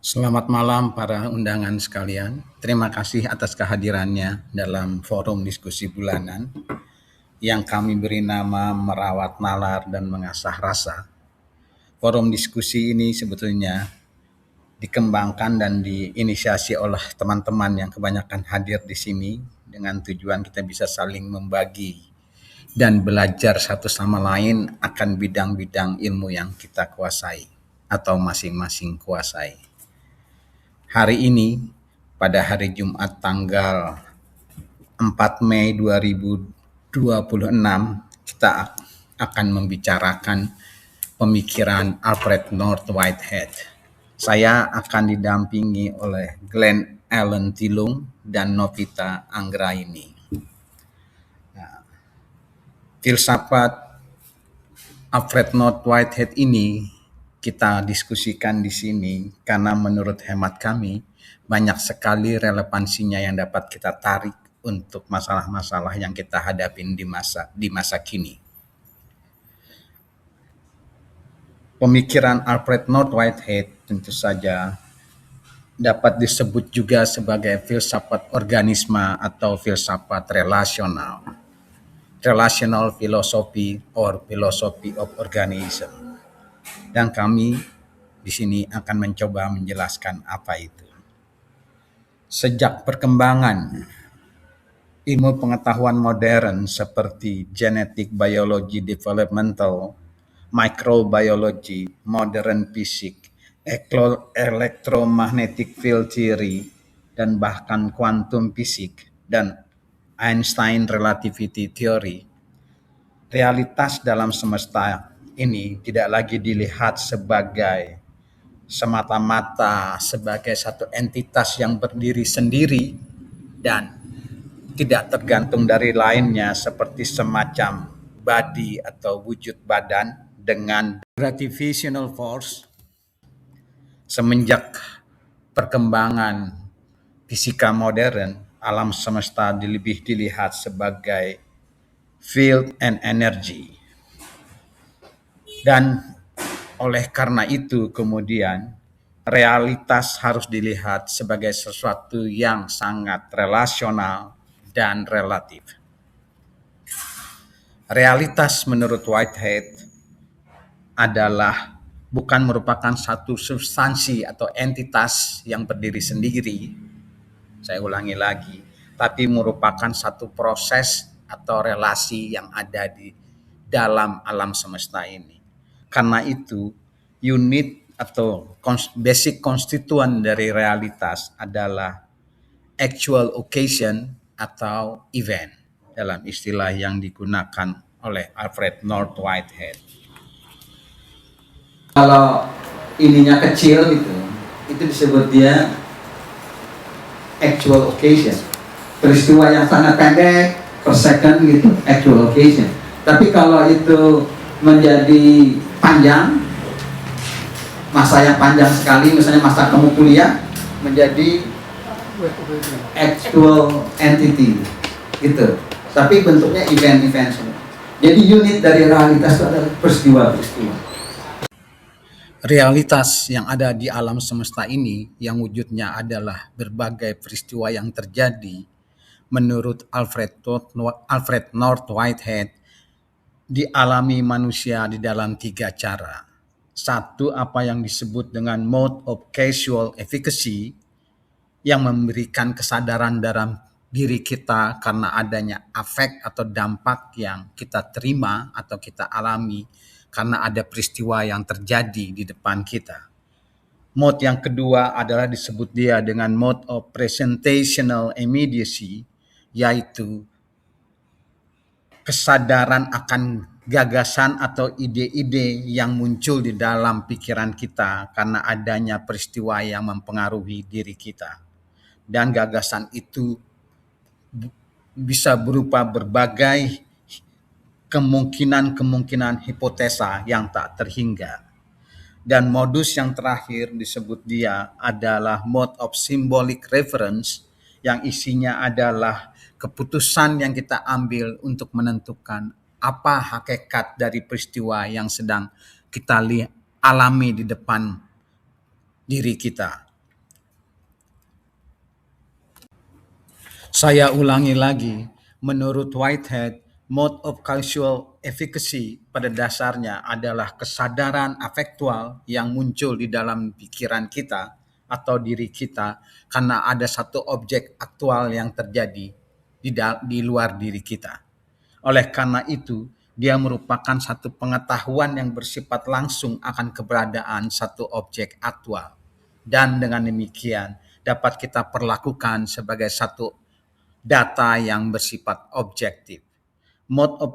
Selamat malam para undangan sekalian. Terima kasih atas kehadirannya dalam forum diskusi bulanan yang kami beri nama Merawat Nalar dan Mengasah Rasa. Forum diskusi ini sebetulnya dikembangkan dan diinisiasi oleh teman-teman yang kebanyakan hadir di sini dengan tujuan kita bisa saling membagi dan belajar satu sama lain akan bidang-bidang ilmu yang kita kuasai atau masing-masing kuasai. Hari ini, pada hari Jumat tanggal 4 Mei 2026, kita akan membicarakan pemikiran Alfred North Whitehead. Saya akan didampingi oleh Glenn Allen Tilung dan Novita Anggraini. Filsafat Alfred North Whitehead ini kita diskusikan di sini karena menurut hemat kami banyak sekali relevansinya yang dapat kita tarik untuk masalah-masalah yang kita hadapin di masa kini. Pemikiran Alfred North Whitehead tentu saja dapat disebut juga sebagai filsafat organisme atau filsafat relasional. Relational philosophy or philosophy of organism. Dan kami di sini akan mencoba menjelaskan apa itu. Sejak perkembangan ilmu pengetahuan modern seperti genetic biology developmental, microbiology, modern physics, electromagnetic field theory, dan bahkan quantum physics dan Einstein relativity theory, realitas dalam semesta ini tidak lagi dilihat sebagai semata-mata sebagai satu entitas yang berdiri sendiri dan tidak tergantung dari lainnya seperti semacam body atau wujud badan dengan gravitational force. Semenjak perkembangan fisika modern, alam semesta lebih dilihat sebagai field and energy. Dan oleh karena itu kemudian realitas harus dilihat sebagai sesuatu yang sangat relasional dan relatif. Realitas menurut Whitehead adalah bukan merupakan satu substansi atau entitas yang berdiri sendiri, saya ulangi lagi, tapi merupakan satu proses atau relasi yang ada di dalam alam semesta ini. Karena itu, unit atau basic konstituen dari realitas adalah actual occasion atau event dalam istilah yang digunakan oleh Alfred North Whitehead. Kalau ininya kecil gitu, itu disebut dia actual occasion. Peristiwa yang sangat pendek per second gitu, actual occasion. Tapi kalau itu menjadi panjang, masa yang panjang sekali, misalnya masa kamu kuliah, menjadi actual entity gitu. Tapi bentuknya event-event semua. Jadi unit dari realitas itu adalah peristiwa-peristiwa. Realitas yang ada di alam semesta ini yang wujudnya adalah berbagai peristiwa yang terjadi menurut Alfred North Whitehead dialami manusia di dalam 3 cara. Satu, apa yang disebut dengan mode of causal efficacy yang memberikan kesadaran dalam diri kita karena adanya efek atau dampak yang kita terima atau kita alami karena ada peristiwa yang terjadi di depan kita. Mode yang kedua adalah disebut dia dengan mode of presentational immediacy, yaitu kesadaran akan gagasan atau ide-ide yang muncul di dalam pikiran kita karena adanya peristiwa yang mempengaruhi diri kita. Dan gagasan itu bisa berupa berbagai kemungkinan hipotesa yang tak terhingga. Dan modus yang terakhir disebut dia adalah mode of symbolic reference yang isinya adalah keputusan yang kita ambil untuk menentukan apa hakikat dari peristiwa yang sedang kita alami di depan diri kita. Saya ulangi lagi, menurut Whitehead, mode of causal efficacy pada dasarnya adalah kesadaran afektual yang muncul di dalam pikiran kita atau diri kita karena ada satu objek aktual yang terjadi di luar diri kita. Oleh karena itu, dia merupakan satu pengetahuan yang bersifat langsung akan keberadaan satu objek aktual. Dan dengan demikian dapat kita perlakukan sebagai satu data yang bersifat objektif. Mode of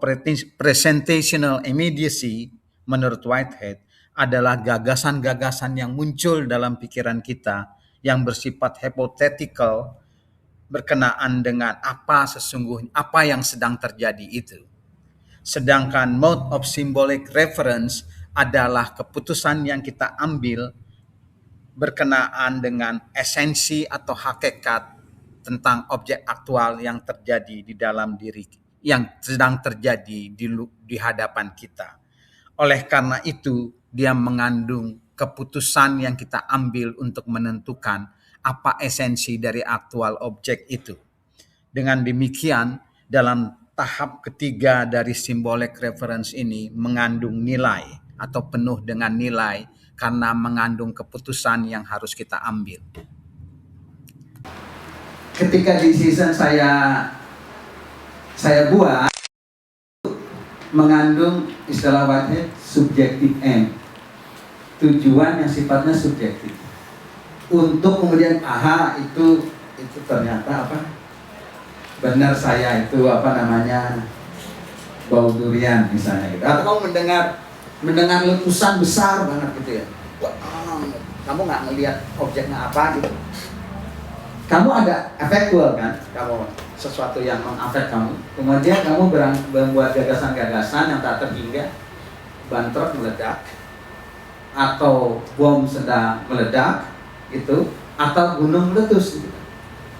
presentational immediacy menurut Whitehead adalah gagasan-gagasan yang muncul dalam pikiran kita yang bersifat hypothetical berkenaan dengan apa yang sedang terjadi itu. Sedangkan mode of symbolic reference adalah keputusan yang kita ambil berkenaan dengan esensi atau hakikat tentang objek aktual yang terjadi di dalam diri, yang sedang terjadi di hadapan kita. Oleh karena itu, dia mengandung keputusan yang kita ambil untuk menentukan apa esensi dari aktual objek itu. Dengan demikian, dalam tahap ketiga dari symbolic reference ini mengandung nilai atau penuh dengan nilai karena mengandung keputusan yang harus kita ambil. Ketika decision saya buat mengandung istilah Whitehead subjective aim, tujuan yang sifatnya subjektif untuk kemudian itu ternyata benar saya itu bau durian misalnya gitu, atau kamu mendengar letusan besar banget gitu ya. Kamu nggak ngelihat objeknya apa gitu, kamu ada efektual kan, kamu sesuatu yang mengafek kamu, kemudian kamu membuat gagasan-gagasan yang tak terhingga, bantrok meledak atau bom sedang meledak gitu, atau gunung meletus gitu.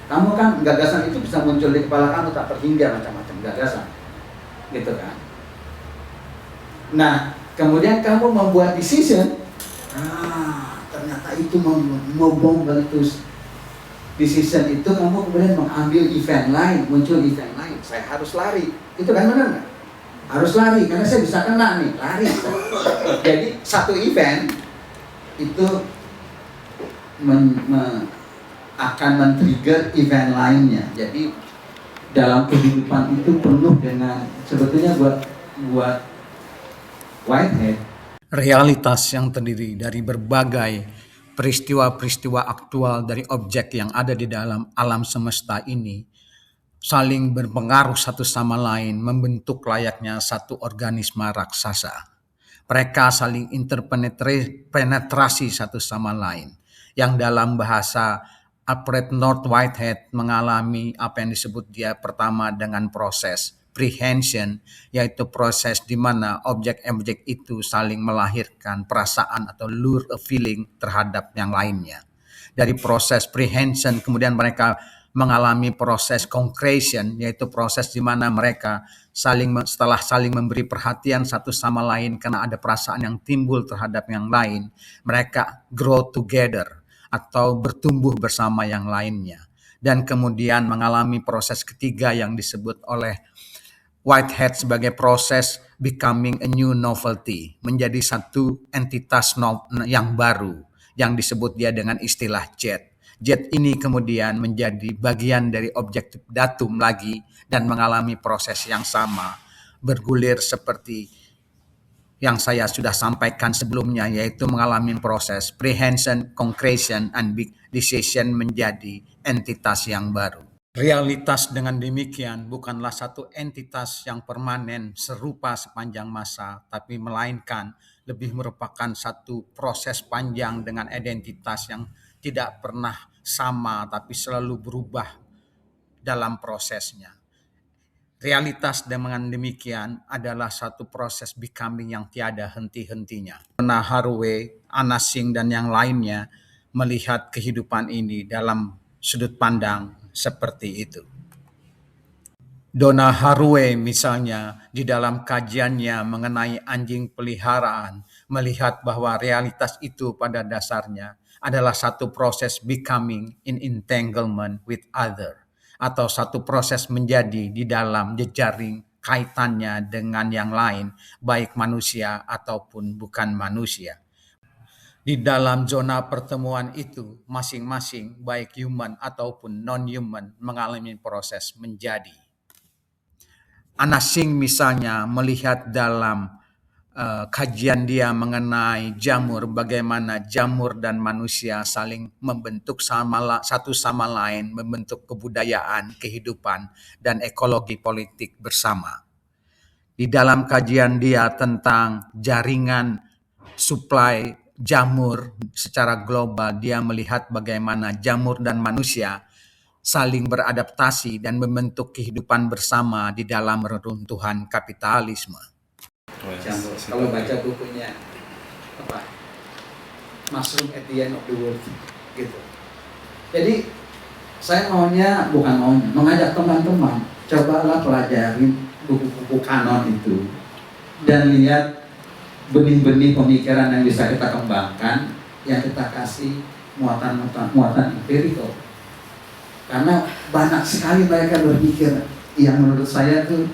Kamu kan gagasan itu bisa muncul di kepala kamu tak terhingga, macam-macam gagasan gitu kan. Nah kemudian kamu membuat decision, ternyata itu mau bom meletus. Decision itu kamu kemudian mengambil event lain, muncul event lain, saya harus lari, itu kan benar nggak? Harus lari karena saya bisa kena nih, lari. Jadi satu event itu akan men-trigger event lainnya. Jadi dalam kehidupan itu penuh dengan, sebetulnya buat Whitehead, realitas yang terdiri dari berbagai peristiwa-peristiwa aktual dari objek yang ada di dalam alam semesta ini saling berpengaruh satu sama lain, membentuk layaknya satu organisme raksasa. Mereka saling interpenetrasi satu sama lain, yang dalam bahasa Alfred North Whitehead mengalami apa yang disebut dia pertama dengan proses prehension, yaitu proses di mana objek-objek itu saling melahirkan perasaan atau lure of feeling terhadap yang lainnya. Dari proses prehension kemudian mereka mengalami proses concretion, yaitu proses di mana mereka setelah saling memberi perhatian satu sama lain karena ada perasaan yang timbul terhadap yang lain, mereka grow together atau bertumbuh bersama yang lainnya. Dan kemudian mengalami proses ketiga yang disebut oleh Whitehead sebagai proses becoming a new novelty, menjadi satu entitas yang baru yang disebut dia dengan istilah jet. Jet ini kemudian menjadi bagian dari objektif datum lagi dan mengalami proses yang sama, bergulir seperti yang saya sudah sampaikan sebelumnya, yaitu mengalami proses prehension, concretion, and big decision menjadi entitas yang baru. Realitas dengan demikian bukanlah satu entitas yang permanen serupa sepanjang masa, tapi melainkan lebih merupakan satu proses panjang dengan identitas yang tidak pernah sama, tapi selalu berubah dalam prosesnya. Realitas dengan demikian adalah satu proses becoming yang tiada henti-hentinya. Donna Haraway, Anna Singh, dan yang lainnya melihat kehidupan ini dalam sudut pandang seperti itu. Donna Haraway misalnya di dalam kajiannya mengenai anjing peliharaan melihat bahwa realitas itu pada dasarnya adalah satu proses becoming in entanglement with other. atau satu proses menjadi di dalam jejaring kaitannya dengan yang lain, baik manusia ataupun bukan manusia. Di dalam zona pertemuan itu, masing-masing baik human ataupun non-human mengalami proses menjadi. Anasing misalnya melihat dalam kajian dia mengenai jamur, bagaimana jamur dan manusia saling membentuk satu sama lain, membentuk kebudayaan, kehidupan, dan ekologi politik bersama. Di dalam kajian dia tentang jaringan supply jamur secara global, dia melihat bagaimana jamur dan manusia saling beradaptasi dan membentuk kehidupan bersama di dalam reruntuhan kapitalisme. Jamur. Kalau baca bukunya apa? Mushroom at the End of the World gitu. Jadi saya mengajak teman-teman cobalah pelajari buku-buku kanon itu dan lihat benih-benih pemikiran yang bisa kita kembangkan, yang kita kasih muatan empirikal. Karena banyak sekali mereka berpikir yang menurut saya tuh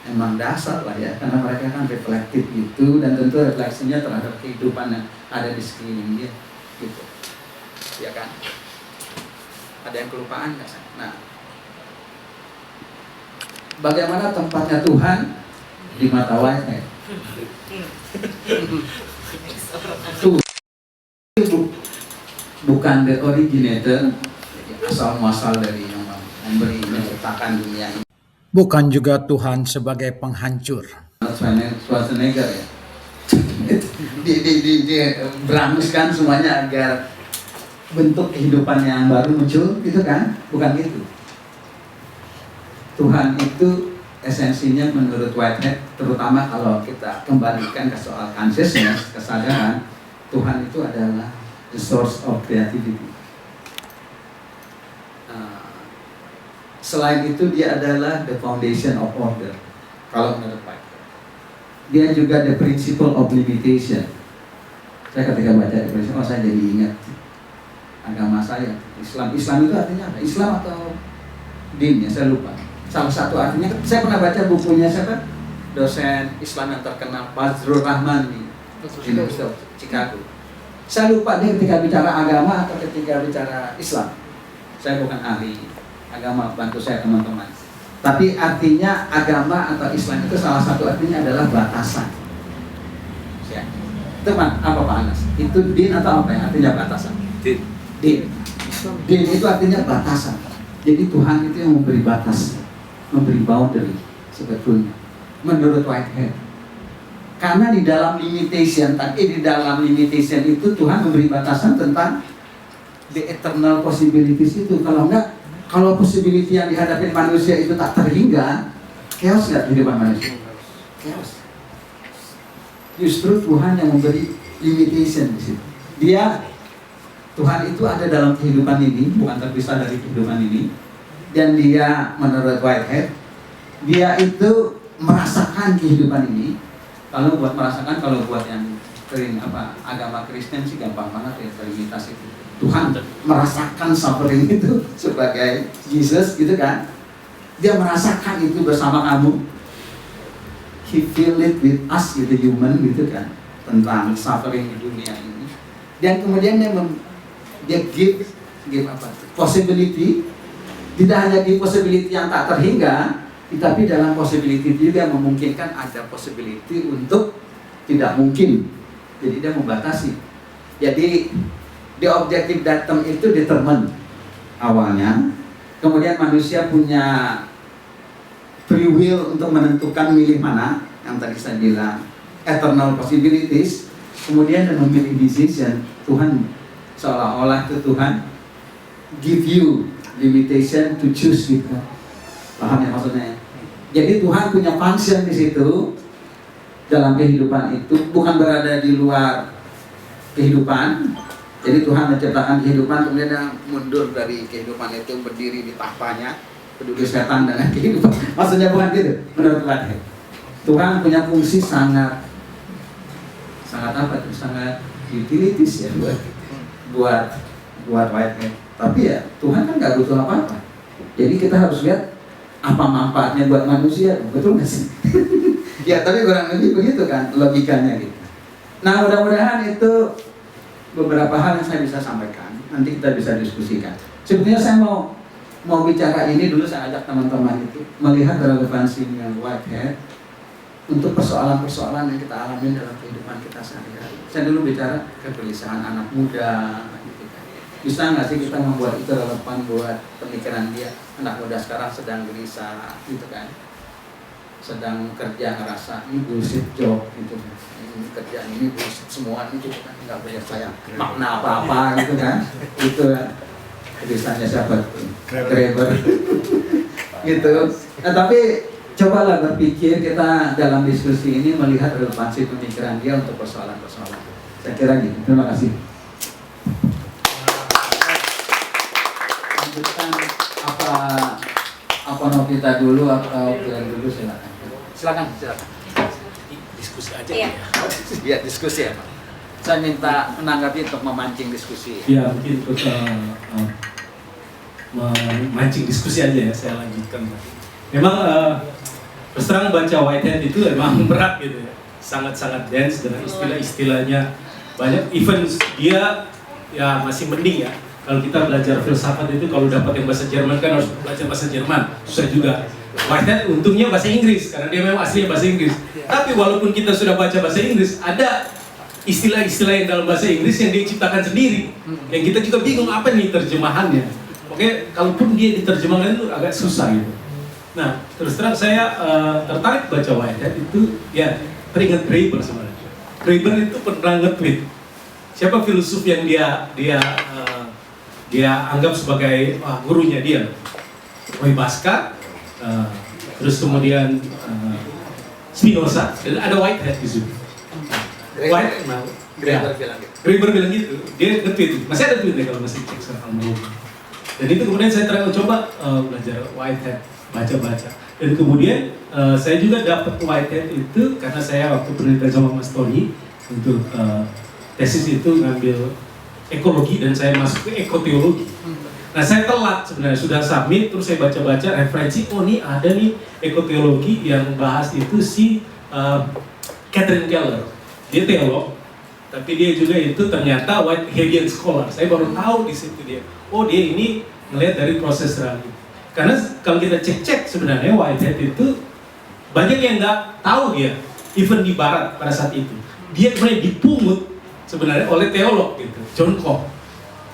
emang dasar lah ya, karena mereka kan reflektif gitu, dan tentu refleksinya terhadap kehidupan yang ada di sekeliling dia gitu, ya kan? Ada yang kelupaan nggak sih? Nah, bagaimana tempatnya Tuhan di mata Whitehead? Tuhan itu bukan the originator, asal muasal dari yang memberi menciptakan dunia ini. Bukan juga Tuhan sebagai penghancur. Schwarzenegger ya. Di beramuskan semuanya agar bentuk kehidupan yang baru muncul, gitu kan? Bukan gitu. Tuhan itu esensinya menurut Whitehead, terutama kalau kita kembalikan ke soal consciousness, kesadaran, Tuhan itu adalah the source of creativity. Selain itu dia adalah the foundation of order. Kalau menurut Whitehead, dia juga the principle of limitation. Saya ketika baca the principle, saya jadi ingat agama saya, Islam. Islam itu artinya apa? Islam atau din ya, saya lupa. Salah satu artinya, saya pernah baca bukunya siapa? Dosen Islam yang terkenal, Fazlur Rahman di University of Chicago. Saya lupa dia ketika bicara agama atau ketika bicara Islam. Saya bukan ahli agama, bantu saya teman-teman. Tapi artinya agama atau Islam itu salah satu artinya adalah batasan. Ya. Teman, apa Pak Anas? Itu din atau apa yang artinya batasan? Din. Din itu artinya batasan. Jadi Tuhan itu yang memberi batas, memberi boundary sebetulnya. Menurut Whitehead. Karena di dalam limitation itu Tuhan memberi batasan tentang the eternal possibilities itu. Kalau possibility yang dihadapi manusia itu tak terhingga, chaos nggak kehidupan manusia? Chaos. Justru Tuhan yang memberi limitation di situ. Tuhan itu ada dalam kehidupan ini, bukan terpisah dari kehidupan ini. Dan dia, menurut Whitehead, dia itu merasakan kehidupan ini. Kalau buat yang agama Kristen sih gampang banget ya, terlimitasi itu. Tuhan merasakan suffering itu sebagai Jesus gitu kan. Dia merasakan itu bersama kamu. He feel it with us gitu, human gitu kan, tentang suffering di dunia ini. Dan kemudian dia give possibility. Tidak hanya di possibility yang tak terhingga, tetapi dalam possibility juga memungkinkan ada possibility untuk tidak mungkin. Jadi dia membatasi. Jadi the objective datum itu determine awalnya, kemudian manusia punya free will untuk menentukan milih mana, yang tadi saya bilang eternal possibilities, kemudian dan memilih decision. Tuhan seolah-olah itu Tuhan give you limitation to choose gitu. Paham ya maksudnya? Jadi Tuhan punya function di situ dalam kehidupan itu, bukan berada di luar kehidupan. Jadi Tuhan menciptakan kehidupan, kemudian dia mundur dari kehidupan itu, berdiri di tahtanya, peduli setan dengan kehidupan. Maksudnya bukan gitu, menurut Whitehead. Tuhan punya fungsi sangat utilities ya buat Whitehead. Tapi ya Tuhan kan nggak butuh apa-apa. Jadi kita harus lihat apa manfaatnya buat manusia, betul nggak sih? Ya tapi kurang lebih begitu kan logikanya gitu. Nah mudah-mudahan itu beberapa hal yang saya bisa sampaikan, nanti kita bisa diskusikan. Sebenarnya saya mau bicara ini dulu, saya ajak teman-teman itu melihat relevansinya Whitehead untuk persoalan-persoalan yang kita alami dalam kehidupan kita sehari-hari. Saya dulu bicara kegelisahan anak muda, gitu kan. Bisa nggak sih kita membuat itu relevan buat pemikiran dia? Anak muda sekarang sedang gelisah, gitu kan, sedang kerja ngerasa ini bullshit job, gitu kan. Ini kerjaan ini bullshit semua, ini gitu kan, nggak punya saya makna apa-apa, gitu kan. Itu tulisannya siapa tuh? Graeber. Gitu. Nah tapi cobalah berpikir kita dalam diskusi ini melihat relevansi pemikiran dia untuk persoalan-persoalan. Saya kira gitu. Terima kasih. Lanjutkan apa Novita dulu atau Glenn dulu, silakan. Silakan. Diskusi aja. Iya. Ya diskusi ya Pak. Saya minta menanggapi untuk memancing diskusi. Ya mungkin untuk memancing diskusi aja ya, saya lanjutkan. Memang terus terang baca Whitehead itu memang berat gitu ya, sangat-sangat dense dengan istilah-istilahnya banyak. Even dia ya masih mending ya. Kalau kita belajar filsafat itu kalau dapat yang bahasa Jerman kan harus belajar bahasa Jerman, susah juga. Whitehead untungnya bahasa Inggris karena dia memang aslinya bahasa Inggris. Tapi walaupun kita sudah baca bahasa Inggris, ada istilah-istilah yang dalam bahasa Inggris yang dia ciptakan sendiri, yang kita juga bingung apa nih terjemahannya. Oke, kalaupun dia diterjemahkan itu agak susah gitu. Nah, terus terang saya tertarik baca Whitehead itu ya teringat Graeber sebenarnya. Graeber itu pernah nge-tweet siapa filsuf yang dia anggap sebagai gurunya dia, Roy Baska, terus kemudian Spinoza, dan ada Whitehead di situ. Graeber bilang gitu, dia nge-tweet, masih ada tweetnya kalau masih cek sekarang. Dan itu kemudian saya coba belajar Whitehead, baca-baca. Dan kemudian saya juga dapat Whitehead itu karena saya waktu penelitian sama Mas Tony untuk tesis itu ngambil ekologi dan saya masuk ke ekoteologi. Nah saya telat sebenarnya, sudah submit, terus saya baca-baca referensi, oh nih ada nih ekoteologi yang bahas itu si Catherine Keller. Dia teolog, tapi dia juga itu ternyata Whiteheadian scholar. Saya baru tahu di situ dia. Oh dia ini melihat dari proses realita. Karena kalau kita cek-cek sebenarnya Whitehead itu banyak yang nggak tahu dia, even di Barat pada saat itu. Dia kemudian dipungut sebenarnya oleh teolog gitu, John Koch.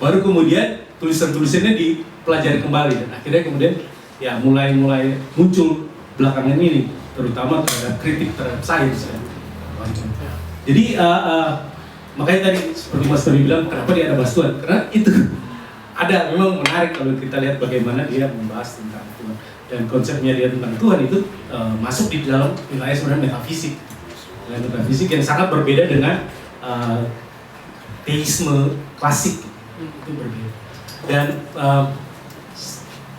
Baru kemudian tulisan-tulisannya dipelajari kembali dan akhirnya kemudian ya mulai muncul belakangan ini, terutama terhadap kritik terhadap sains. Ya. Jadi makanya tadi seperti Mas Tony bilang, kenapa dia ada bahas Tuhan? Karena itu ada memang menarik kalau kita lihat bagaimana dia membahas tentang Tuhan dan konsepnya dia tentang Tuhan itu masuk di dalam wilayah sebenarnya metafisik, wilayah metafisik yang sangat berbeda dengan teisme klasik, itu berbeda. Dan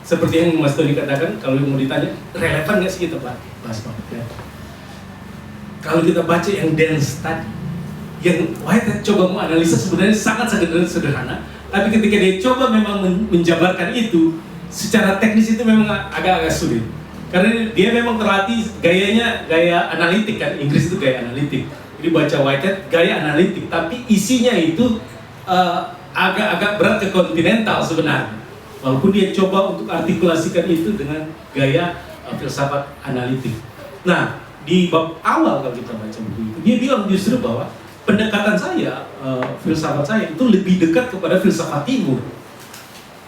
seperti yang Mas Tony katakan, kalau mau ditanya relevan nggak sih kita bahas Pak? Ya. Kalau kita baca yang dense tadi, yang Whitehead coba menganalisa sebenarnya sangat sederhana, tapi ketika dia coba memang menjabarkan itu secara teknis itu memang agak-agak sulit. Karena dia memang terlatih gayanya gaya analitik kan, Inggris itu gaya analitik. Jadi baca Whitehead gaya analitik, tapi isinya itu agak-agak berat ke kontinental sebenarnya. Walaupun dia coba untuk artikulasikan itu dengan gaya filsafat analitik. Nah, di bab awal kalau kita baca buku itu, dia bilang justru bahwa pendekatan saya, filsafat saya itu lebih dekat kepada filsafat timur.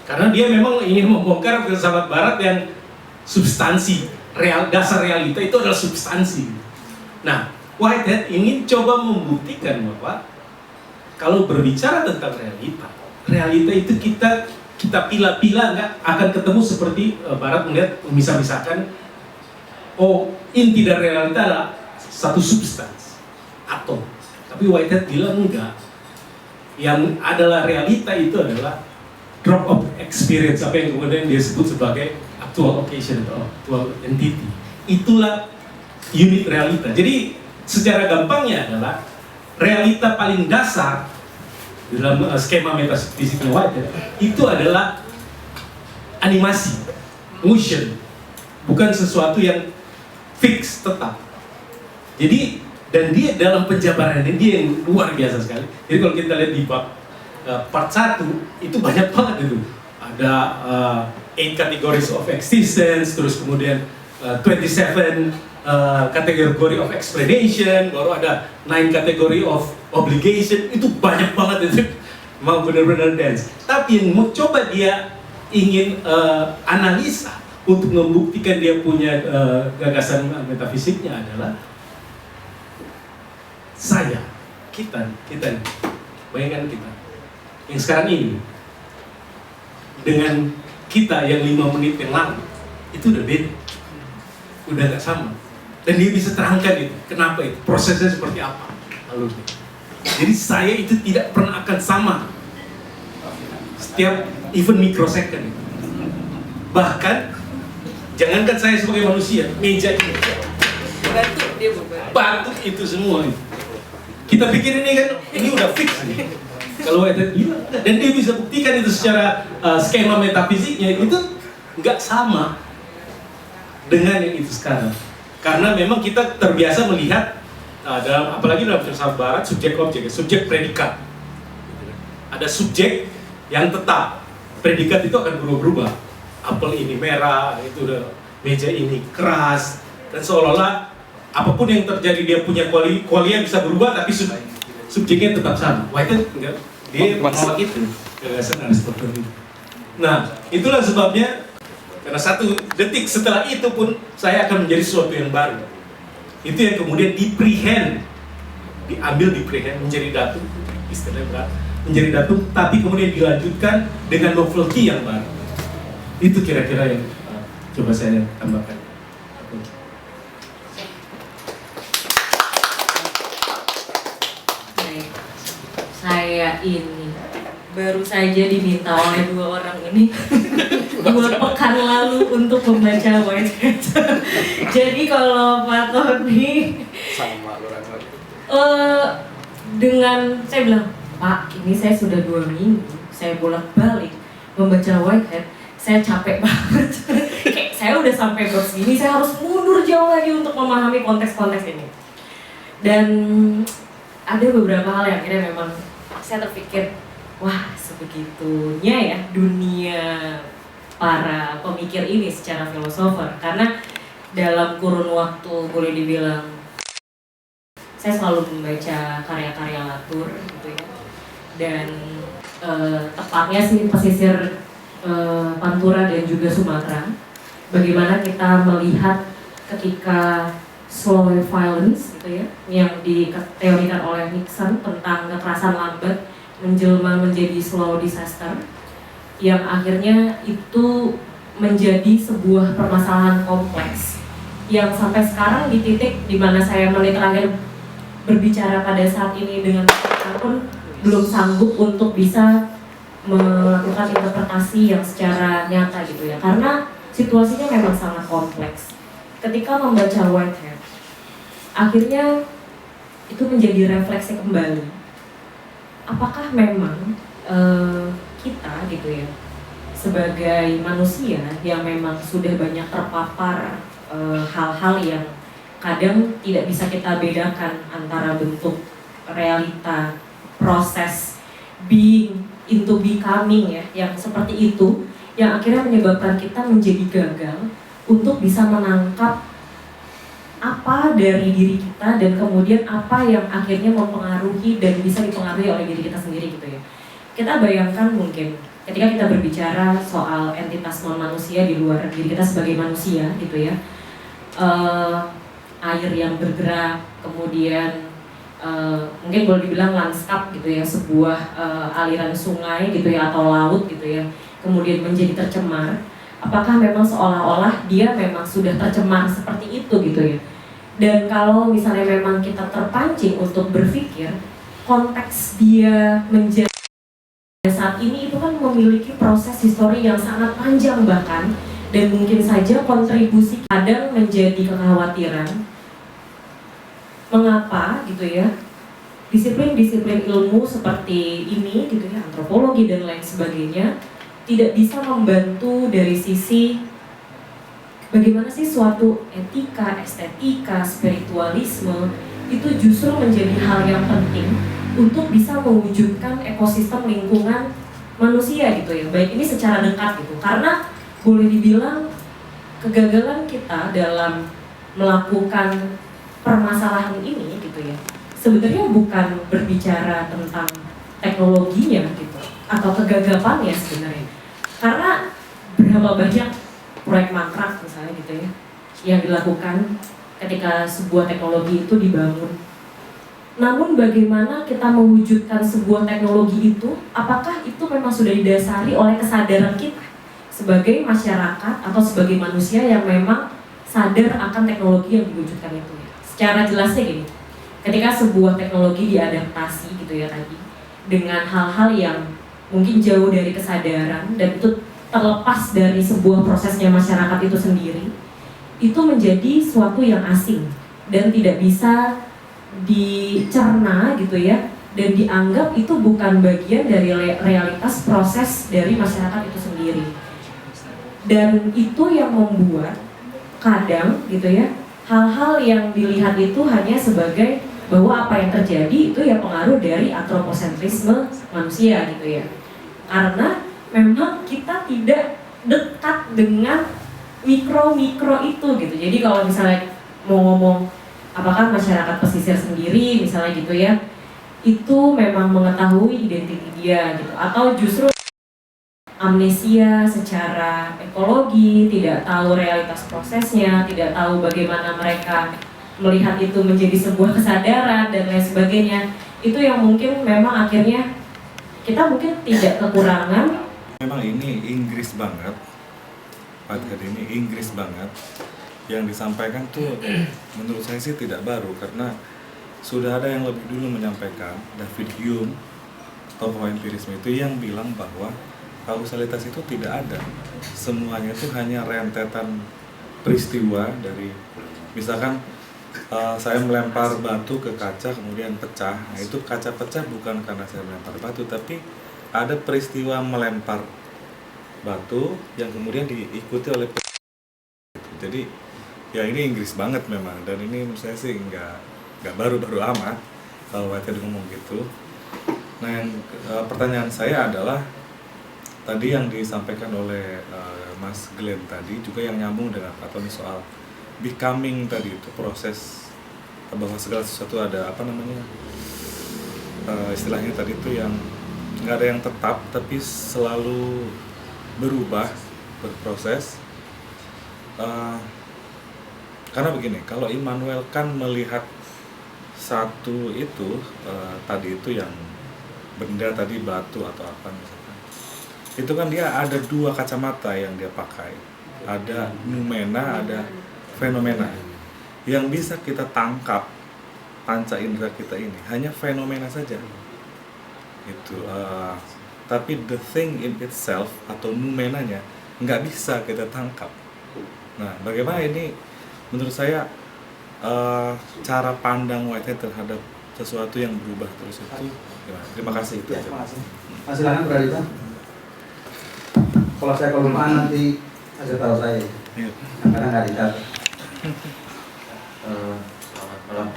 Karena dia memang ingin membongkar filsafat barat yang substansi, dasar realita itu adalah substansi. Nah, Whitehead ingin coba membuktikan bahwa kalau berbicara tentang realita itu kita pilah-pilah nggak akan ketemu seperti barat melihat misal-misalkan inti dari realita adalah satu substans, atom. Tapi Whitehead bilang enggak. Yang adalah realita itu adalah drop of experience, apa yang kemudian dia sebut sebagai actual occasion atau actual entity. Itulah unit realita. Jadi secara gampangnya adalah realita paling dasar dalam skema metafisiknya Whitehead itu adalah animasi. motion, bukan sesuatu yang fix, tetap. Jadi, dan dia dalam penjabarannya dia yang luar biasa sekali. Jadi kalau kita lihat di bab part 1 itu banyak banget itu. Ada 8 categories of existence, terus kemudian 27 kategori of explanation, baru ada 9 kategori of obligation. Itu banyak banget itu, mau benar-benar dance. Tapi yang mau coba dia ingin analisa untuk membuktikan dia punya gagasan metafisiknya adalah kita bayangkan kita yang sekarang ini dengan kita yang 5 menit yang lalu itu udah beda, udah gak sama. Dan dia bisa terangkan itu, kenapa itu, prosesnya seperti apa alurnya. Jadi saya itu tidak pernah akan sama setiap even microsecond. Bahkan jangankan saya sebagai manusia, meja ini batu itu semua itu. Kita pikir ini udah fix nih. Kalau itu gila, dan dia bisa buktikan itu secara skema metafisiknya itu nggak sama dengan yang itu sekarang. Karena memang kita terbiasa melihat apalagi dalam filsafat barat, subjek objek, subjek predikat. Ada subjek yang tetap, predikat itu akan berubah-ubah. Apel ini merah, itu udah meja ini keras, dan seolah-olah apapun yang terjadi dia punya kualia bisa berubah, tapi subjeknya tetap sama. Wah itu enggak, dia menolak itu gagasan Aristoteles. Nah itulah sebabnya, karena 1 detik setelah itu pun saya akan menjadi sesuatu yang baru. Itu yang kemudian diambil menjadi datum, istilahnya berat, menjadi datum, tapi kemudian dilanjutkan dengan novelty yang baru. Itu kira-kira yang coba saya tambahkan. Saya ini baru saja diminta oleh 2 orang ini 2 pekan lalu untuk membaca Whitehead. Jadi kalau Pak Tony Sama orang dengan saya bilang, Pak, ini saya sudah 2 minggu, saya bolak-balik membaca Whitehead, saya capek banget. Kayak saya udah sampai ke sini, saya harus mundur jauh lagi untuk memahami konteks-konteks ini. Dan ada beberapa hal yang akhirnya memang saya terpikir, wah sebegitunya ya dunia para pemikir ini secara filosofer. Karena dalam kurun waktu boleh dibilang saya selalu membaca karya-karya Latour gitu ya. Dan tepatnya sih pesisir Pantura dan juga Sumatera. Bagaimana kita melihat ketika slow violence gitu ya, yang diteorikan oleh Nixon tentang kekerasan lambat menjelma menjadi slow disaster, yang akhirnya itu menjadi sebuah permasalahan kompleks yang sampai sekarang di titik di mana saya menit terakhir berbicara pada saat ini dengan mereka pun belum sanggup untuk bisa melakukan interpretasi yang secara nyata gitu ya, karena situasinya memang sangat kompleks. Ketika membaca Whitehead, akhirnya itu menjadi refleksi kembali. Apakah memang kita gitu ya, sebagai manusia yang memang sudah banyak terpapar hal-hal yang kadang tidak bisa kita bedakan antara bentuk realita, proses being into becoming ya, yang seperti itu, yang akhirnya menyebabkan kita menjadi gagal untuk bisa menangkap apa dari diri kita dan kemudian apa yang akhirnya mempengaruhi dan bisa dipengaruhi oleh diri kita sendiri gitu ya. Kita bayangkan mungkin ketika kita berbicara soal entitas non manusia di luar diri kita sebagai manusia gitu ya, air yang bergerak, kemudian mungkin boleh dibilang lanskap gitu ya, sebuah aliran sungai gitu ya atau laut gitu ya, kemudian menjadi tercemar. Apakah memang seolah-olah dia memang sudah tercemar seperti itu gitu ya? Dan kalau misalnya memang kita terpancing untuk berpikir konteks dia menjadi saat ini itu kan memiliki proses histori yang sangat panjang bahkan, dan mungkin saja kontribusi kadang menjadi kekhawatiran mengapa gitu ya disiplin-disiplin ilmu seperti ini gitu ya, antropologi dan lain sebagainya, tidak bisa membantu dari sisi bagaimana sih suatu etika, estetika, spiritualisme itu justru menjadi hal yang penting untuk bisa mewujudkan ekosistem lingkungan manusia gitu ya, baik ini secara dekat gitu, karena boleh dibilang kegagalan kita dalam melakukan permasalahan ini gitu ya, sebenarnya bukan berbicara tentang teknologinya gitu atau kegagapannya sebenarnya, karena berapa banyak proyek mangkrak misalnya gitu ya yang dilakukan ketika sebuah teknologi itu dibangun. Namun bagaimana kita mewujudkan sebuah teknologi itu, apakah itu memang sudah didasari oleh kesadaran kita sebagai masyarakat atau sebagai manusia yang memang sadar akan teknologi yang diwujudkan itu ya. Secara jelasnya gini, ketika sebuah teknologi diadaptasi gitu ya tadi dengan hal-hal yang mungkin jauh dari kesadaran dan itu terlepas dari sebuah prosesnya masyarakat itu sendiri, itu menjadi suatu yang asing dan tidak bisa dicerna gitu ya, dan dianggap itu bukan bagian dari realitas proses dari masyarakat itu sendiri. Dan itu yang membuat kadang gitu ya, hal-hal yang dilihat itu hanya sebagai bahwa apa yang terjadi itu ya pengaruh dari antroposentrisme manusia gitu ya. Karena memang kita tidak dekat dengan mikro-mikro itu gitu. Jadi kalau misalnya mau ngomong apakah masyarakat pesisir sendiri misalnya gitu ya, itu memang mengetahui identitas dia gitu, atau justru amnesia secara ekologi, tidak tahu realitas prosesnya, tidak tahu bagaimana mereka melihat itu menjadi sebuah kesadaran dan lain sebagainya. Itu yang mungkin memang akhirnya kita mungkin tidak kekurangan. Memang ini Inggris banget, Whitehead ini Inggris banget. Yang disampaikan tuh menurut saya sih tidak baru, karena sudah ada yang lebih dulu menyampaikan, David Hume, tokoh empirisme itu, yang bilang bahwa kausalitas itu tidak ada. Semuanya itu hanya rentetan peristiwa dari, misalkan saya melempar batu ke kaca kemudian pecah. Nah itu kaca pecah bukan karena saya melempar batu, tapi ada peristiwa melempar batu yang kemudian diikuti oleh jadi ya ini Inggris banget memang, dan ini menurut saya sih nggak baru-baru amat kalau Whitehead ngomong gitu. Nah yang pertanyaan saya adalah tadi yang disampaikan oleh Mas Glenn tadi juga yang nyambung dengan atau nih soal becoming tadi, itu proses bahwa segala sesuatu ada apa namanya istilahnya tadi itu yang nggak ada yang tetap tapi selalu berubah, berproses. Karena begini, kalau Immanuel Kant melihat satu itu tadi itu yang benda tadi batu atau apa misalkan, itu kan dia ada dua kacamata yang dia pakai, ada noumena, ada fenomena. Yang bisa kita tangkap panca indera kita ini hanya fenomena saja. Itu tapi the thing in itself atau noumenanya nggak bisa kita tangkap. Nah, bagaimana ini menurut saya cara pandang Whitehead terhadap sesuatu yang berubah terus itu gimana? Terima kasih itu. Terima kasih. Mas silakan Pradita. Kalau saya kelupaan nanti kasih tahu saya. Iya. Karena nggak dicatat. Selamat malam.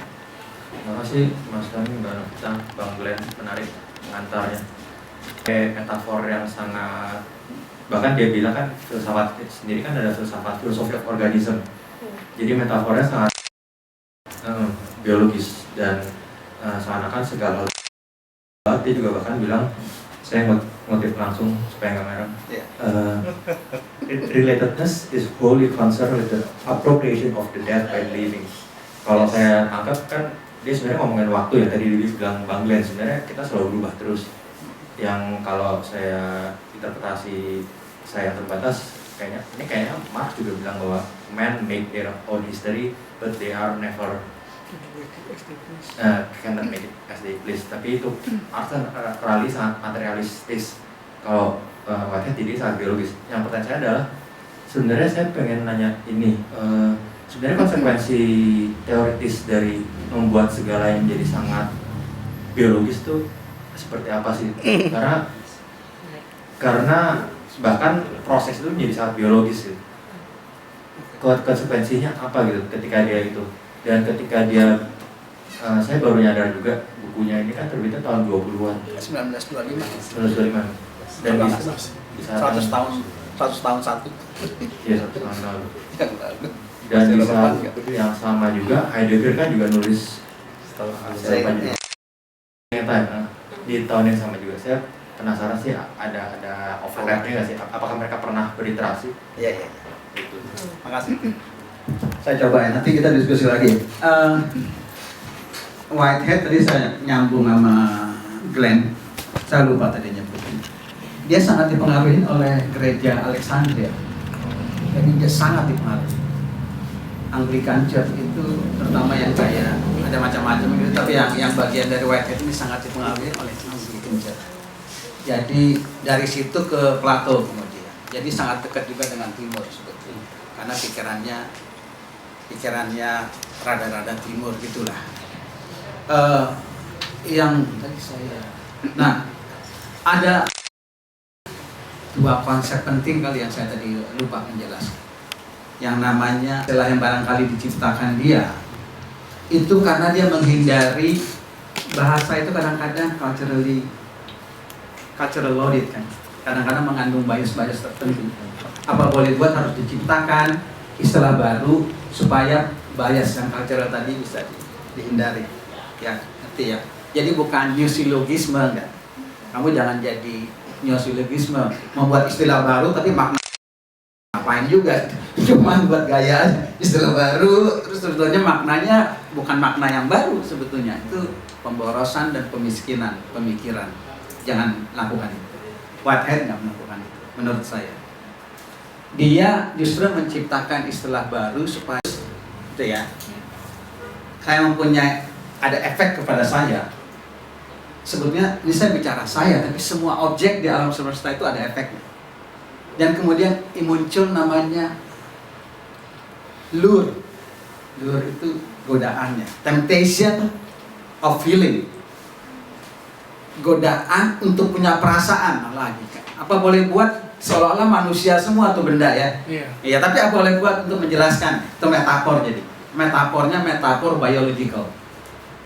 Terima kasih Mas Kami, Mbak Novita, Bang Glenn, menarik pengantarnya. Metafor yang sangat, bahkan dia bilang kan filsafat sendiri kan ada filsafat filosofi of organism. Jadi metafornya sangat biologis dan seakan-akan segala hal. Dia juga bahkan bilang, saya ngutip langsung supaya nggak merah. Relatedness is wholly concerned with the appropriation of the dead by living. Kalau saya tangkap kan dia sebenarnya ngomongin waktu ya, tadi dia bilang Bang Glenn, sebenarnya kita selalu berubah terus. Yang kalau saya interpretasi saya terbatas, kayaknya Marx juga bilang bahwa men make their own history but they are never cannot make it as they please. Tapi itu Marx rally sangat materialistis, kalau Whitehead jadi sangat biologis. Yang pertanyaan saya adalah, sebenarnya saya pengen nanya ini, sebenarnya konsekuensi teoritis dari membuat segala yang menjadi sangat biologis itu seperti apa sih? Karena bahkan proses itu menjadi sangat biologis gitu. konsekuensinya apa gitu ketika dia itu, dan ketika dia saya baru nyadar juga bukunya ini kan terbitnya tahun 20-an 1925 dan bisa 100 tahun satu. ya 100 tahun lalu. Dan di saat yang sama juga Heidegger kan juga nulis di tahun yang sama juga. Saya penasaran sih ada overlapnya nggak sih? Apakah mereka pernah berinteraksi? Iya. Makasih. Saya coba ya, nanti kita diskusi lagi. Whitehead tadi saya nyambung sama Glenn. Saya lupa tadi nyebutin. Dia sangat dipengaruhi oleh gereja Alexandria. Jadi dia sangat dipengaruhi. Anglican Church itu terutama yang kayak ada macam-macam gitu, tapi yang bagian dari Whitehead ini sangat dipengaruhi oleh Anglican Church. Jadi dari situ ke Plato kemudian. Jadi sangat dekat juga dengan Timur sebetulnya. Karena pikirannya rada-rada Timur gitulah. Yang tadi saya. Nah, ada dua konsep penting kali yang saya tadi lupa menjelaskan. Yang namanya istilah yang barangkali diciptakan dia itu karena dia menghindari bahasa itu kadang-kadang cultural loaded kan. Kadang-kadang mengandung bias-bias tertentu. Apa boleh buat harus diciptakan istilah baru supaya bias yang cultural tadi bisa dihindari. Ya, ngerti ya. Jadi bukan newsilogisme kan. Kamu jangan jadi newsilogisme, membuat istilah baru tapi makna ngapain juga. Cuma buat gaya aja. Istilah baru terus sebetulnya maknanya bukan makna yang baru sebetulnya. Itu pemborosan dan pemiskinan pemikiran. Jangan lakukan itu. Whitehead nggak melakukan itu menurut saya. Dia justru menciptakan istilah baru supaya itu ya. Saya mempunyai ada efek kepada saya. Sebetulnya ini saya bicara saya, tapi semua objek di alam semesta itu ada efeknya. Dan kemudian muncul namanya lure. Lure itu godaannya, temptation of feeling. Godaan untuk punya perasaan lagi. Apa boleh buat seolah-olah manusia semua tuh benda ya? Iya, tapi apa boleh buat untuk menjelaskan? Itu metafor jadi. Metafornya metafor biological.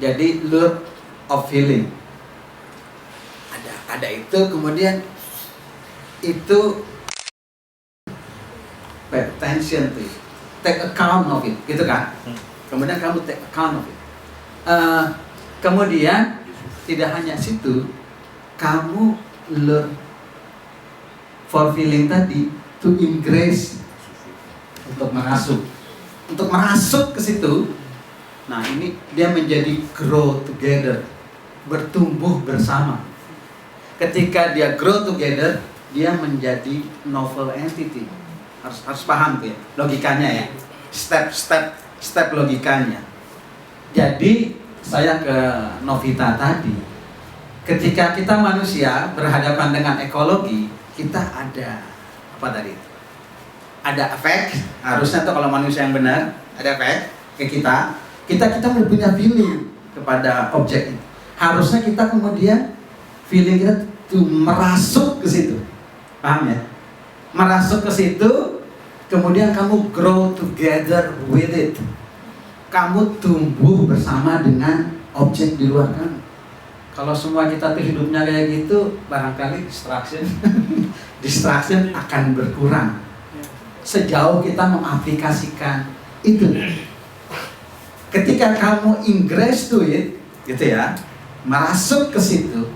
Jadi lure of feeling ada itu, kemudian itu pay attention to it, take account of it, gitu kan? Kemudian kamu take account of it. Kemudian tidak hanya situ, kamu learn for feeling tadi to ingress, untuk merasuk ke situ. Nah ini dia menjadi grow together, bertumbuh bersama. Ketika dia grow together, dia menjadi novel entity. Harus paham tuh ya, logikanya ya, step logikanya. Jadi saya ke Novita tadi, ketika kita manusia berhadapan dengan ekologi, kita ada apa tadi? Ada efek. Harusnya tuh kalau manusia yang benar ada efek ke kita. Kita punya feeling kepada objek itu. Harusnya kita kemudian feeling kita tuh merasuk ke situ. Paham ya? Merasuk ke situ, kemudian kamu grow together with it. Kamu tumbuh bersama dengan objek di luar kamu. Kalau semua kita tuh hidupnya kayak gitu, barangkali distraction akan berkurang. Sejauh kita mengaplikasikan itu. Ketika kamu ingress to it, gitu ya, merasuk ke situ,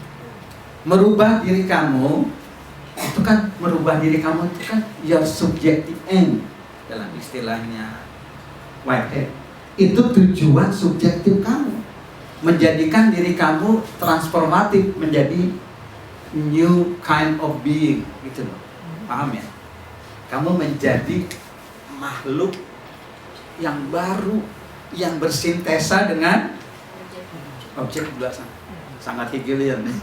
merubah diri kamu, itu kan merubah diri kamu itu kan your subjective end dalam istilahnya Whitehead. Itu tujuan subjektif kamu, menjadikan diri kamu transformatif menjadi new kind of being, gitu loh. Paham ya? Kamu menjadi makhluk yang baru, yang bersintesa dengan objek di belah sana. Sangat Hegelian nih.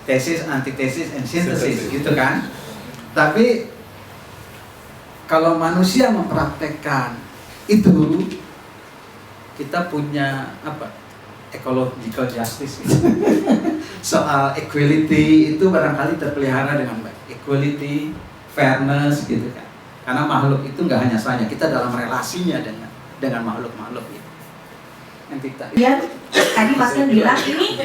Tesis, antitesis, and synthesis, gitu kan. Tapi kalau manusia mempraktekkan itu, kita punya apa? Ecological justice gitu. Soal equality itu barangkali terpelihara dengan baik. Equality, fairness gitu kan. Karena makhluk itu nggak hanya saya, kita dalam relasinya dengan makhluk-makhluk itu. Entitas. Dia tadi Mas kan bilang ini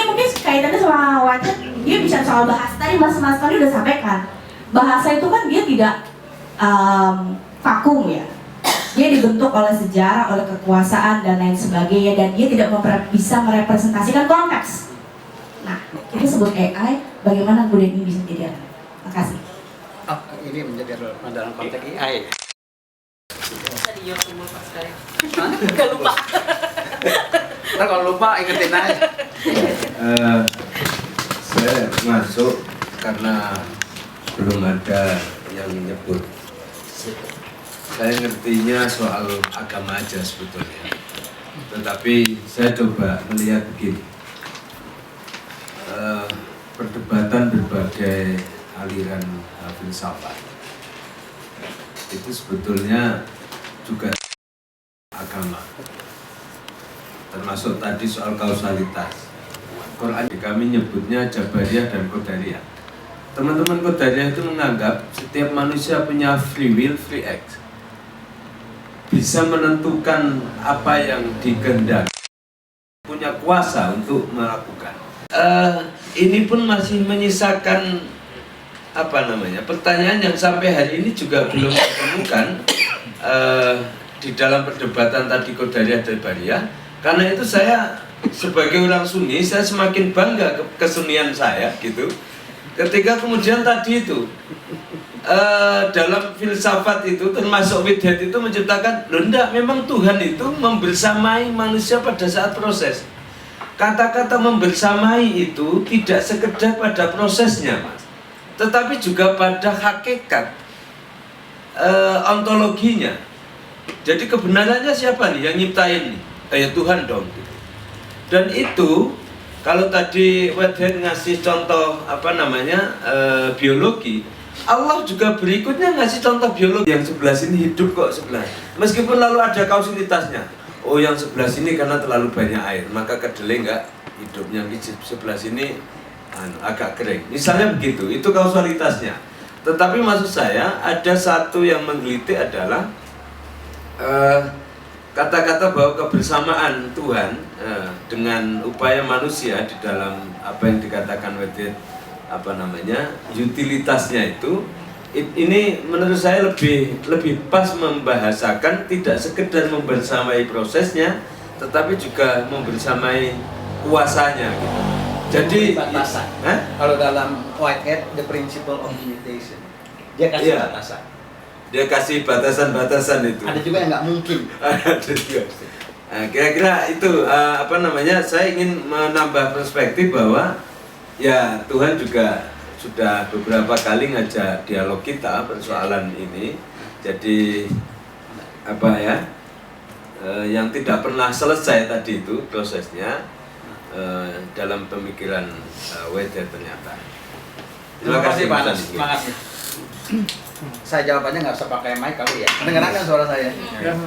mungkin kaitannya sama Whitehead, dia bicara soal bahasa. Tadi Mas Tony udah sampaikan bahasa itu kan dia tidak vakum ya. Dia dibentuk oleh sejarah, oleh kekuasaan dan lain sebagainya, dan dia tidak bisa merepresentasikan konteks. Nah, kita sebut AI, bagaimana kemudian ini bisa jadi? Terima kasih. Oh, ini menjadi relevan dalam konteks AI. Tadi jawab semua pas sekali. Gak lupa. Ntar kalau lupa ingetin aja. Saya masuk karena belum ada yang menyebut. Saya ngertinya soal agama aja sebetulnya. Tetapi saya coba melihat begini. Perdebatan berbagai aliran filsafat itu sebetulnya juga agama. Termasuk tadi soal kausalitas. Quran kami nyebutnya Jabariyah dan Qadariyah. Teman-teman Qadariyah itu menganggap setiap manusia punya free will, free act. Bisa menentukan apa yang dikehendaki, punya kuasa untuk melakukan. Ini pun masih menyisakan pertanyaan yang sampai hari ini juga belum ditemukan di dalam perdebatan tadi Qadariyah dan Jabariyah. Karena itu saya sebagai orang Sunni, saya semakin bangga kesunian saya gitu. Ketika kemudian tadi itu dalam filsafat itu termasuk Whitehead itu menciptakan, memang Tuhan itu membersamai manusia pada saat proses. Kata-kata membersamai itu tidak sekedar pada prosesnya, Mas, tetapi juga pada hakikat ontologinya. Jadi kebenarannya siapa nih yang nyiptain nih? Ya Tuhan dong. Dan itu kalau tadi Whitehead ngasih contoh biologi, Allah juga berikutnya ngasih contoh biologi. Yang sebelah sini hidup kok sebelah, meskipun lalu ada kausalitasnya. Oh, yang sebelah sini karena terlalu banyak air, maka kedelai enggak hidup. Yang sebelah sini agak kering. Misalnya begitu, itu kausalitasnya. Tetapi maksud saya ada satu yang menggelitik adalah kata-kata bahwa kebersamaan Tuhan dengan upaya manusia di dalam apa yang dikatakan Whitehead utilitasnya itu, ini menurut saya lebih pas membahasakan tidak sekedar membersamai prosesnya, tetapi juga membersamai kuasanya gitu. Jadi batasan. Kalau dalam Whitehead, the principle of limitation, dia kasih batasan. Dia kasih batasan-batasan itu. Ada juga yang nggak mungkin. Ada juga. Nah, kira-kira itu saya ingin menambah perspektif bahwa ya Tuhan juga sudah beberapa kali ngajak dialog kita persoalan ini. Jadi yang tidak pernah selesai tadi itu prosesnya dalam pemikiran Whitehead ternyata. Terima kasih Pak Anas. Semangat. Saya jawabannya nggak usah pakai mic kali ya. Kedengeran kan suara saya? Ya.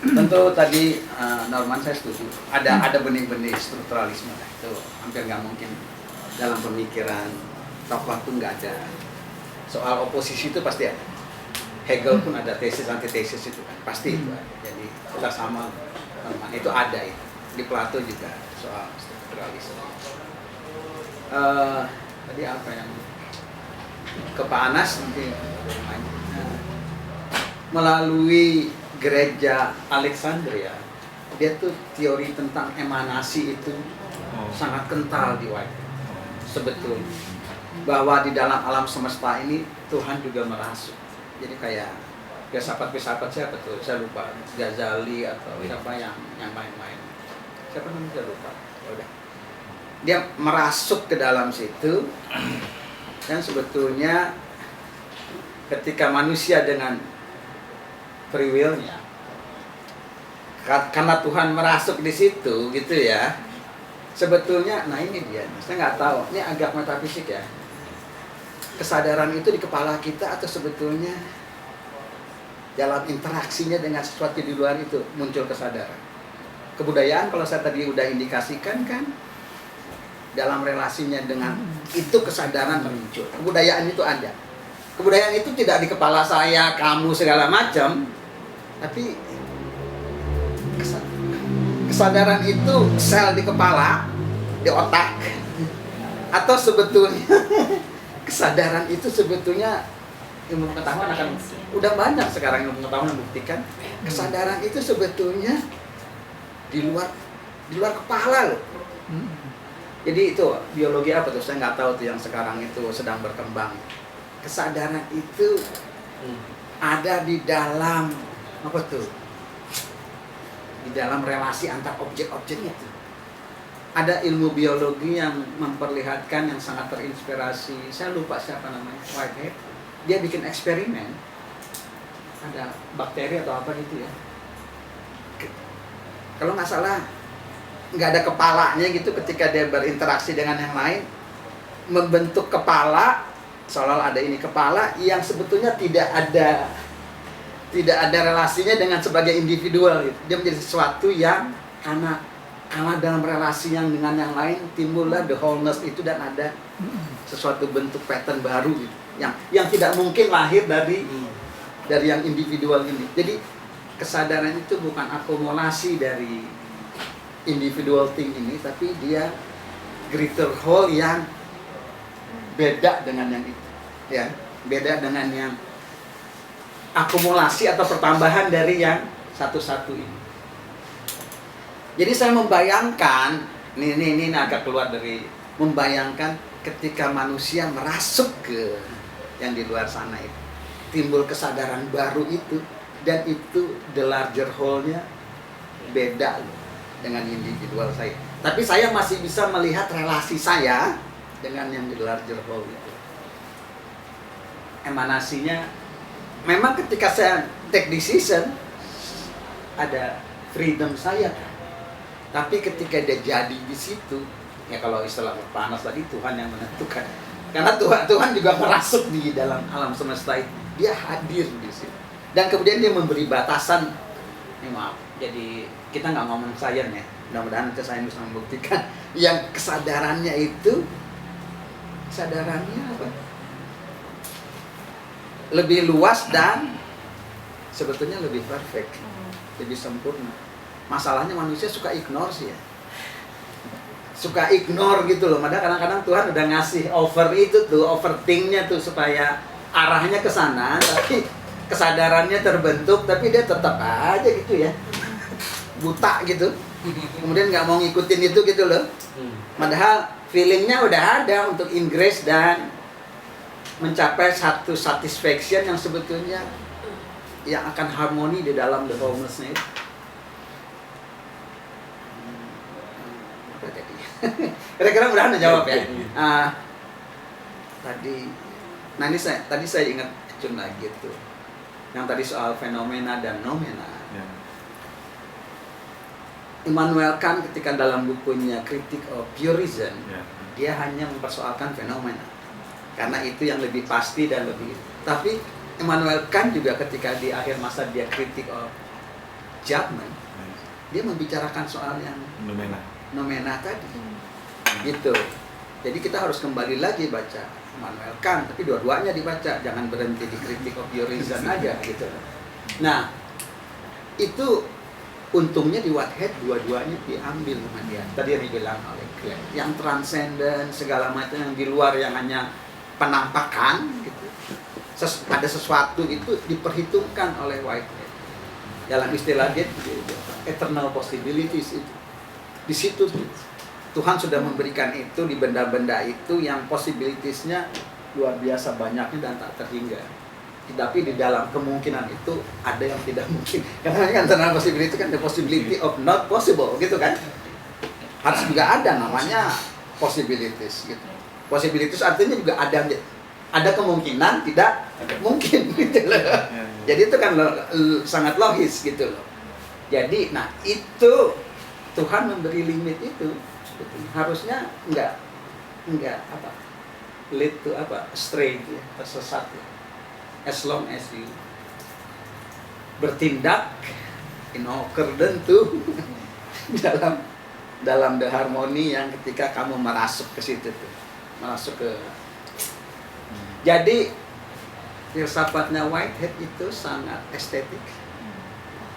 Tentu tadi Norman saya setuju. Ada benih-benih strukturalisme. Itu hampir nggak mungkin dalam pemikiran tokoh itu nggak ada. Soal oposisi itu pasti ada. Hegel pun ada tesis antitesis itu kan pasti itu ada. Jadi kita sama Norman itu ada itu. Di Plato juga soal strukturalisme. Tadi apa yang ke Pak Anas nanti melalui gereja Alexandria, dia tuh teori tentang emanasi itu sangat kental di Whitehead. Sebetulnya bahwa di dalam alam semesta ini Tuhan juga merasuk. Jadi kayak filsafat siapa tuh? Saya lupa. Ghazali atau siapa yang main-main. Siapa namanya saya lupa. Udah. Dia merasuk ke dalam situ. Dan sebetulnya ketika manusia dengan free will-nya, karena Tuhan merasuk di situ gitu ya, sebetulnya, nah ini dia, saya nggak tahu, ini agak metafisik ya, kesadaran itu di kepala kita atau sebetulnya dalam interaksinya dengan sesuatu di luar itu muncul kesadaran. Kebudayaan kalau saya tadi udah indikasikan kan, dalam relasinya dengan itu kesadaran muncul. Kebudayaan itu ada. Kebudayaan itu tidak di kepala saya, kamu segala macam, tapi kesadaran itu sel di kepala, di otak, atau sebetulnya kesadaran itu sebetulnya ilmu pengetahuan akan udah banyak sekarang ilmu pengetahuan membuktikan kesadaran itu sebetulnya di luar kepala loh. Jadi itu biologi apa tuh, saya nggak tahu tuh yang sekarang itu sedang berkembang. Kesadaran itu ada di dalam apa tuh? Di dalam relasi antar objek-objek itu. Ada ilmu biologi yang memperlihatkan yang sangat terinspirasi. Saya lupa siapa namanya, Whitehead. Dia bikin eksperimen. Ada bakteri atau apa gitu ya. Kalau nggak salah, nggak ada kepalanya gitu ketika dia berinteraksi dengan yang lain, membentuk kepala, seolah ada ini kepala yang sebetulnya tidak ada relasinya dengan sebagai individual gitu. Dia menjadi sesuatu yang karena dalam relasi yang dengan yang lain timbullah the wholeness itu dan ada sesuatu bentuk pattern baru gitu, yang tidak mungkin lahir dari yang individual ini. Jadi kesadaran itu bukan akumulasi dari individual thing ini, tapi dia greater whole yang beda dengan yang itu, ya, beda dengan yang akumulasi atau pertambahan dari yang satu-satu ini. Jadi saya membayangkan, ini agak keluar dari, membayangkan ketika manusia merasuk ke yang di luar sana itu, timbul kesadaran baru itu, dan itu the larger whole-nya beda loh dengan individual saya. Tapi saya masih bisa melihat relasi saya dengan yang di larger whole itu. Emanasinya, memang ketika saya take decision, ada freedom saya kan. Tapi ketika dia jadi di situ, ya kalau istilah panas tadi, Tuhan yang menentukan. Karena Tuhan juga merasuk di dalam alam semesta itu. Dia hadir di situ. Dan kemudian dia memberi batasan. Maaf, jadi kita nggak ngomong sains ya. Mudah-mudahan nanti sains bisa membuktikan. Yang kesadarannya itu, kesadarannya apa? Lebih luas dan sebetulnya lebih perfect, lebih sempurna. Masalahnya manusia suka ignore sih ya. Suka ignore gitu loh. Padahal kadang-kadang Tuhan udah ngasih over itu tuh, overthink-nya tuh supaya arahnya ke sana, tapi kesadarannya terbentuk, tapi dia tetap aja gitu ya. Buta gitu. Kemudian nggak mau ngikutin itu gitu loh. Padahal feeling-nya udah ada untuk ingress dan mencapai satu satisfaction yang sebetulnya yang akan harmoni di dalam the wholeness-nya itu. Kira-kira mudahan jawab ya. Tadi saya ingat lagi tuh. Yang tadi soal fenomena dan nomena. Immanuel Kant ketika dalam bukunya Critique of Pure Reason, dia hanya mempersoalkan fenomena. Karena itu yang lebih pasti dan lebih. Tapi Immanuel Kant juga ketika di akhir masa dia Critique of Judgment, dia membicarakan soal yang nomena tadi. Gitu. Jadi kita harus kembali lagi baca Immanuel Kant, tapi dua-duanya dibaca, jangan berhenti di Critique of Pure Reason aja gitu. Nah, itu untungnya di Whitehead dua-duanya diambil sama dia. Tadi yang dibilang oleh Glenn, yang transcendent segala macam, yang di luar yang hanya penampakan gitu. Ada sesuatu itu diperhitungkan oleh Whitehead. Dalam istilah dia eternal possibilities itu. Di situ Tuhan sudah memberikan itu di benda-benda itu yang possibilities-nya luar biasa banyaknya dan tak terhingga. Tapi di dalam kemungkinan itu ada yang tidak mungkin. Karena kan antara possibility kan the possibility of not possible gitu kan. Harus juga ada namanya possibilities gitu. Possibilities artinya juga ada kemungkinan tidak mungkin gitu loh. Jadi itu kan sangat logis gitu loh. Jadi nah itu Tuhan memberi limit itu. Harusnya enggak lead to stray ya, tersesat ya. As long as you bertindak in accordance to dalam the harmony yang ketika kamu merasuk ke situ tuh, merasuk ke. Jadi filsafatnya Whitehead itu sangat estetik,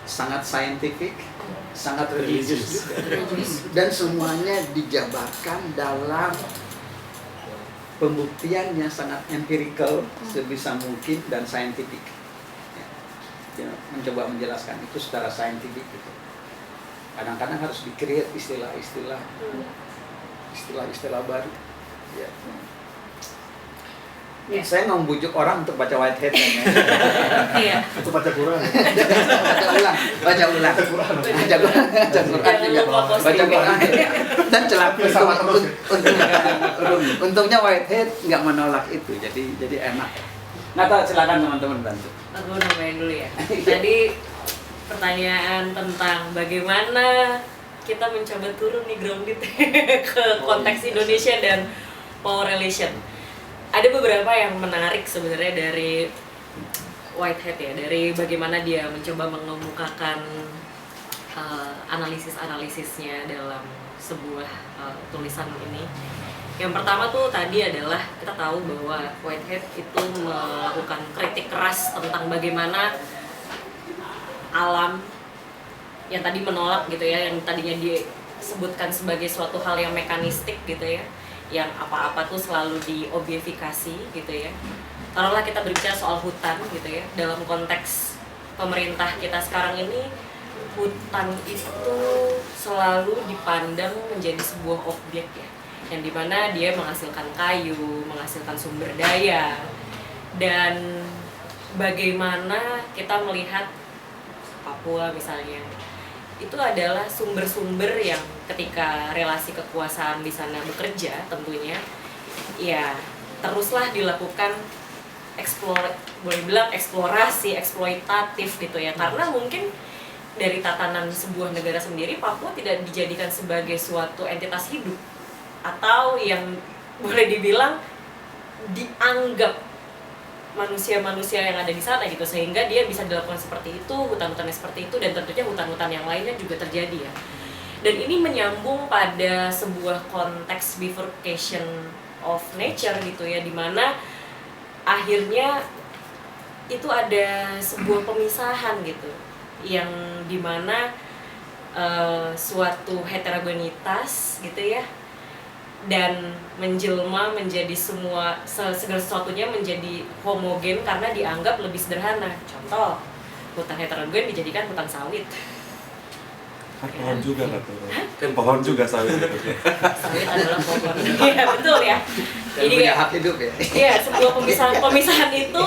sangat scientific, sangat religius juga. Dan semuanya dijabarkan dalam pembuktian yang sangat empirical sebisa mungkin dan scientific. Dia mencoba menjelaskan itu secara saintifik gitu. Kadang-kadang harus di-create istilah-istilah baru. Ya. Saya nggak membujuk orang untuk baca Whitehead kan ya. Iya. Itu baca Quran. baca ulang juga. Baca Quran. Dan untungnya Whitehead nggak menolak itu, jadi enak. Nggak tahu, silakan teman-teman bantu. Aku nambahin dulu ya. Tadi pertanyaan tentang bagaimana kita mencoba turun nih grounded ke konteks Indonesia dan power relation. Ada beberapa yang menarik sebenarnya dari Whitehead ya, dari bagaimana dia mencoba mengemukakan analisis-analisisnya dalam sebuah tulisan ini. Yang pertama tuh tadi adalah kita tahu bahwa Whitehead itu melakukan kritik keras tentang bagaimana alam yang tadi menolak gitu ya, yang tadinya disebutkan sebagai suatu hal yang mekanistik gitu ya, yang apa-apa tuh selalu diobjektifikasi gitu ya. Taruhlah kita berbicara soal hutan gitu ya, dalam konteks pemerintah kita sekarang ini, hutan itu selalu dipandang menjadi sebuah objek ya, yang dimana dia menghasilkan kayu, menghasilkan sumber daya, dan bagaimana kita melihat Papua misalnya, itu adalah sumber-sumber yang ketika relasi kekuasaan di sana bekerja tentunya ya teruslah dilakukan boleh bilang eksplorasi, eksploitatif gitu ya, karena mungkin dari tatanan sebuah negara sendiri Papua tidak dijadikan sebagai suatu entitas hidup atau yang boleh dibilang dianggap manusia-manusia yang ada di sana gitu, sehingga dia bisa dilakukan seperti itu, hutan-hutannya seperti itu, dan tentunya hutan-hutan yang lainnya juga terjadi ya. Dan ini menyambung pada sebuah konteks bifurcation of nature gitu ya, dimana akhirnya itu ada sebuah pemisahan gitu, yang dimana suatu heterogenitas gitu ya, dan menjelma menjadi segala sesuatunya menjadi homogen karena dianggap lebih sederhana. Contoh, hutan heterogen dijadikan hutan sawit. Pohon juga lah tuh. Kan pohon juga sawit itu. Sawit adalah pohon. Iya betul ya. Ini punya hak hidup ya. Iya, sebuah pemisahan itu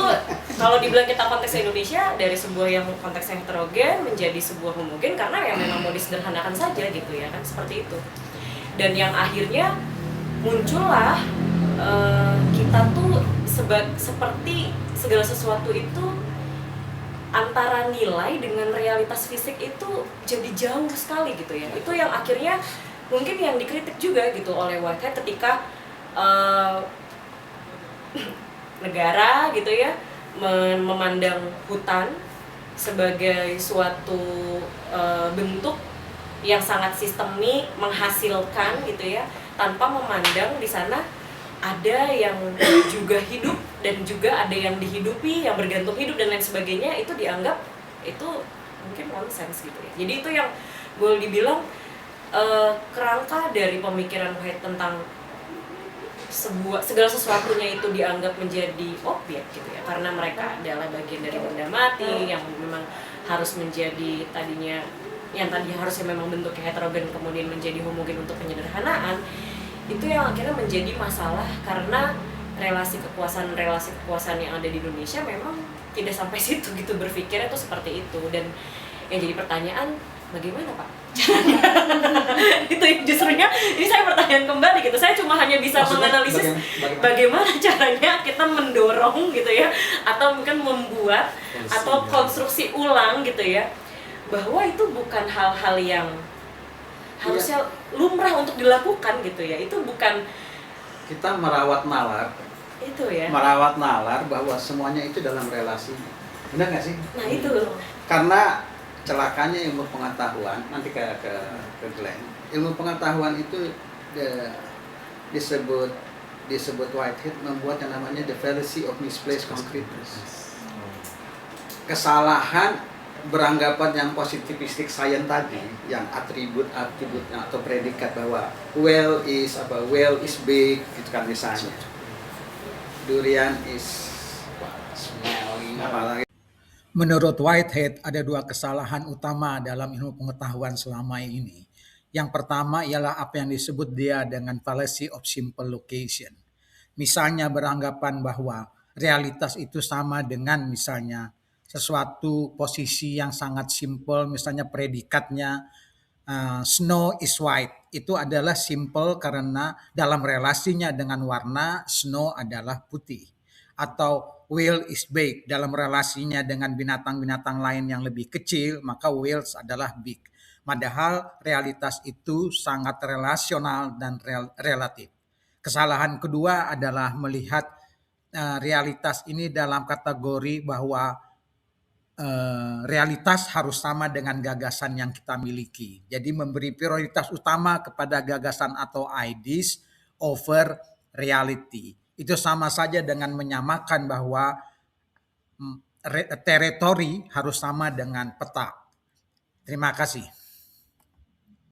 kalau dibilang kita konteks Indonesia dari sebuah yang konteks heterogen menjadi sebuah homogen karena yang memang mau disederhanakan saja gitu ya kan, seperti itu. Dan yang akhirnya muncullah kita tuh seperti segala sesuatu itu antara nilai dengan realitas fisik itu jadi jauh sekali gitu ya. Itu yang akhirnya mungkin yang dikritik juga gitu oleh Whitehead ketika negara gitu ya memandang hutan sebagai suatu bentuk yang sangat sistemik menghasilkan gitu ya, tanpa memandang di sana ada yang juga hidup dan juga ada yang dihidupi, yang bergantung hidup dan lain sebagainya, itu dianggap itu mungkin nonsense gitu ya. Jadi itu yang boleh dibilang kerangka dari pemikiran Whitehead tentang segala sesuatunya itu dianggap menjadi objek gitu ya, karena mereka adalah bagian dari benda mati yang memang harus menjadi tadinya yang tadinya harusnya memang bentuknya heterogen kemudian menjadi homogen untuk penyederhanaan. Itu yang akhirnya menjadi masalah karena relasi kekuasaan yang ada di Indonesia memang tidak sampai situ gitu, berpikirnya tuh seperti itu. Dan yang jadi pertanyaan, bagaimana Pak? Itu justrunya ini saya pertanyaan kembali gitu. Saya cuma hanya bisa menganalisis bagaimana caranya kita mendorong gitu ya, atau mungkin membuat atau konstruksi ulang gitu ya, bahwa itu bukan hal-hal yang harusnya lumrah untuk dilakukan gitu ya. Itu bukan kita merawat nalar. Itu ya. Merawat nalar bahwa semuanya itu dalam relasi. Benar nggak sih? Nah itu. Karena celakanya ilmu pengetahuan, nanti ke Glenn. Ilmu pengetahuan itu disebut disebut Whitehead membuat yang namanya the fallacy of misplaced concreteness. Kesalahan beranggapan yang positivistik science tadi, yang atributnya atau predikat bahwa whale is big, gitu kan misalnya. Durian is smelling, apalagi. Menurut Whitehead, ada dua kesalahan utama dalam ilmu pengetahuan selama ini. Yang pertama ialah apa yang disebut dia dengan fallacy of simple location. Misalnya beranggapan bahwa realitas itu sama dengan misalnya sesuatu posisi yang sangat simple, misalnya predikatnya snow is white. Itu adalah simple karena dalam relasinya dengan warna, snow adalah putih. Atau whale is big, dalam relasinya dengan binatang-binatang lain yang lebih kecil, maka whales adalah big. Padahal realitas itu sangat relasional dan relatif. Kesalahan kedua adalah melihat realitas ini dalam kategori bahwa realitas harus sama dengan gagasan yang kita miliki. Jadi memberi prioritas utama kepada gagasan atau ideas over reality. Itu sama saja dengan menyamakan bahwa teritori harus sama dengan peta. Terima kasih.